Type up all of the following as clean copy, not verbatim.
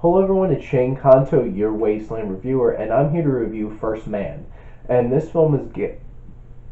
Hello everyone, it's Shane Kanto, your Wasteland reviewer, and I'm here to review First Man. And this film is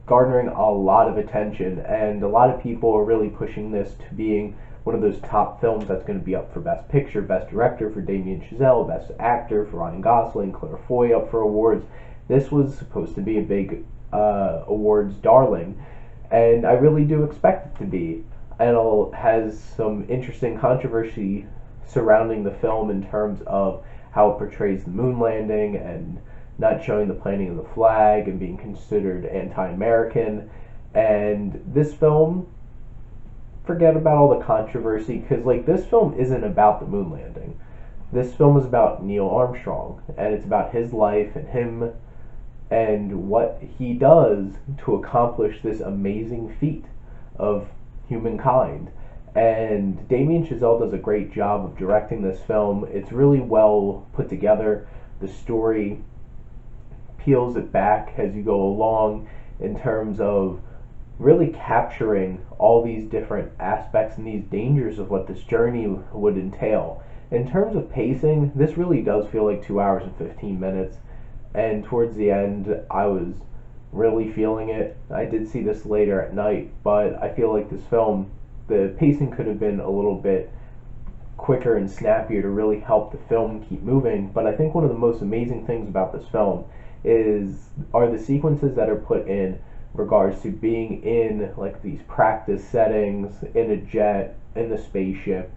garnering a lot of attention, and a lot of people are really pushing this to being one of those top films that's going to be up for Best Picture, Best Director for Damien Chazelle, Best Actor for Ryan Gosling, Claire Foy up for awards. This was supposed to be a big awards darling, and I really do expect it to be. And it has some interesting controversy surrounding the film in terms of how it portrays the moon landing and not showing the planting of the flag and being considered anti-American. And this film, forget about all the controversy, because this film isn't about the moon landing. This film is about Neil Armstrong, and it's about his life and him and what he does to accomplish this amazing feat of humankind. And Damien Chazelle does a great job of directing this film. It's really well put together. The story peels it back as you go along in terms of really capturing all these different aspects and these dangers of what this journey would entail. In terms of pacing, this really does feel like 2 hours and 15 minutes. And towards the end, I was really feeling it. I did see this later at night, but I feel like this film, the pacing could have been a little bit quicker and snappier to really help the film keep moving. But I think one of the most amazing things about this film are the sequences that are put in regards to being in these practice settings, in a jet, in the spaceship,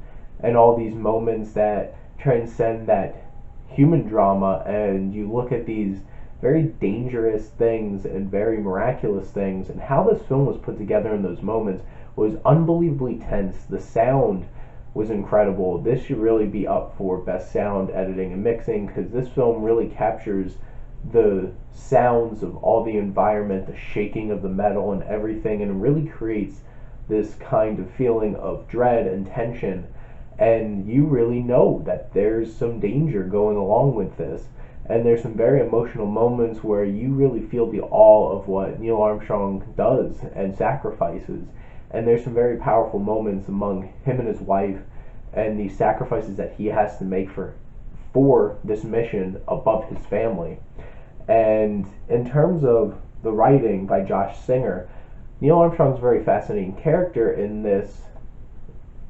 and all these moments that transcend that human drama, and you look at these very dangerous things and very miraculous things, and how this film was put together in those moments was unbelievably tense. The sound was incredible. This should really be up for best sound editing and mixing, because this film really captures the sounds of all the environment, the shaking of the metal and everything, and it really creates this kind of feeling of dread and tension, and you really know that there's some danger going along with this. And there's some very emotional moments where you really feel the awe of what Neil Armstrong does and sacrifices. And there's some very powerful moments among him and his wife, and the sacrifices that he has to make for this mission above his family. And in terms of the writing by Josh Singer, Neil Armstrong's a very fascinating character in this,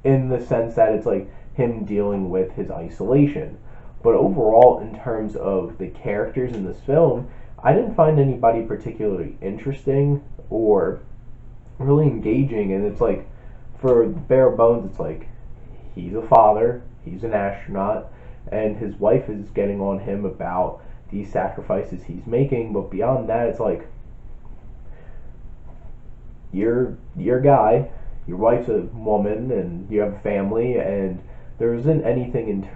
in the sense that it's like him dealing with his isolation. But overall, in terms of the characters in this film, I didn't find anybody particularly interesting or really engaging. And it's like, for bare bones, it's like he's a father, he's an astronaut, and his wife is getting on him about these sacrifices he's making. But beyond that, it's like, you're a guy, your wife's a woman, and you have a family, and there isn't anything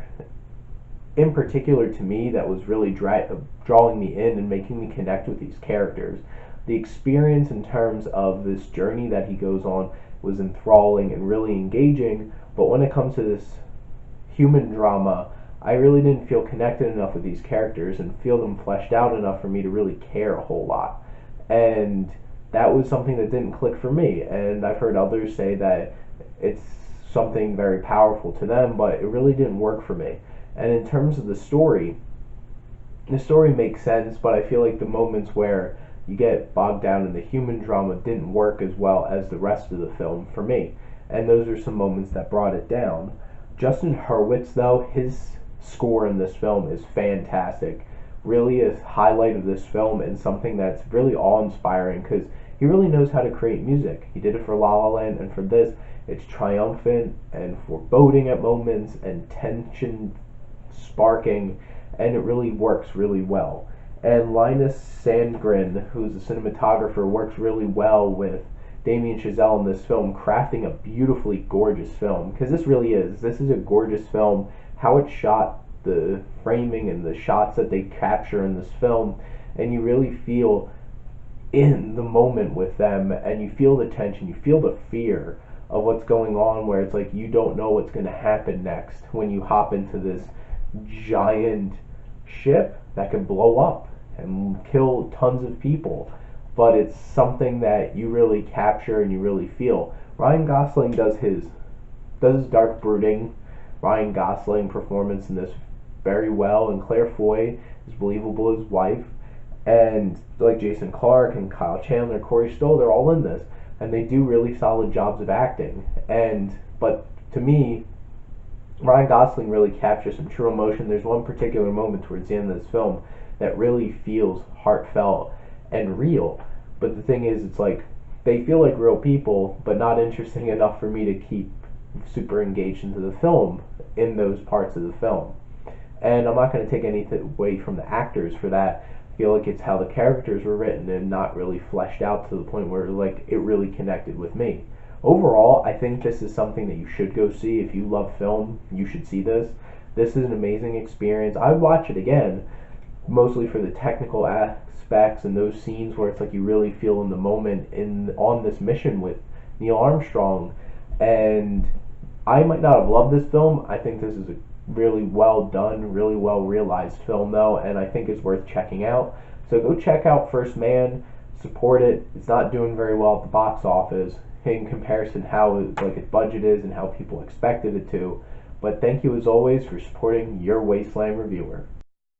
in particular to me that was really drawing me in and making me connect with these characters. The experience in terms of this journey that he goes on was enthralling and really engaging, but when it comes to this human drama, I really didn't feel connected enough with these characters and feel them fleshed out enough for me to really care a whole lot. And that was something that didn't click for me, and I've heard others say that it's something very powerful to them, but it really didn't work for me. And in terms of the story makes sense, but I feel like the moments where you get bogged down in the human drama didn't work as well as the rest of the film for me. And those are some moments that brought it down. Justin Hurwitz, though, his score in this film is fantastic. Really a highlight of this film, and something that's really awe-inspiring, because he really knows how to create music. He did it for La La Land, and for this, it's triumphant and foreboding at moments and tension sparking, and it really works really well. And Linus Sandgren, who's a cinematographer, works really well with Damien Chazelle in this film, crafting a beautifully gorgeous film, because this is a gorgeous film. How it's shot, the framing and the shots that they capture in this film, and you really feel in the moment with them, and you feel the tension, you feel the fear of what's going on, where it's like you don't know what's going to happen next when you hop into this giant ship that can blow up and kill tons of people. But it's something that you really capture and you really feel. Ryan Gosling does his dark brooding Ryan Gosling performance in this very well, and Claire Foy is believable as wife, and like Jason Clarke and Kyle Chandler, Corey Stoll, they're all in this, and they do really solid jobs of acting. But to me, Ryan Gosling really captures some true emotion. There's one particular moment towards the end of this film that really feels heartfelt and real. But the thing is, it's like they feel like real people, but not interesting enough for me to keep super engaged into the film in those parts of the film. And I'm not going to take anything away from the actors for that. I feel like it's how the characters were written and not really fleshed out to the point where like it really connected with me. Overall, I think this is something that you should go see. If you love film, you should see this. This is an amazing experience. I'd watch it again, mostly for the technical aspects and those scenes where it's like you really feel in the moment on this mission with Neil Armstrong. And I might not have loved this film. I think this is a really well done, really well realized film though, and I think it's worth checking out. So go check out First Man, support it. It's not doing very well at the box office in comparison how its budget is and how people expected it to. But thank you as always for supporting your Wasteland reviewer.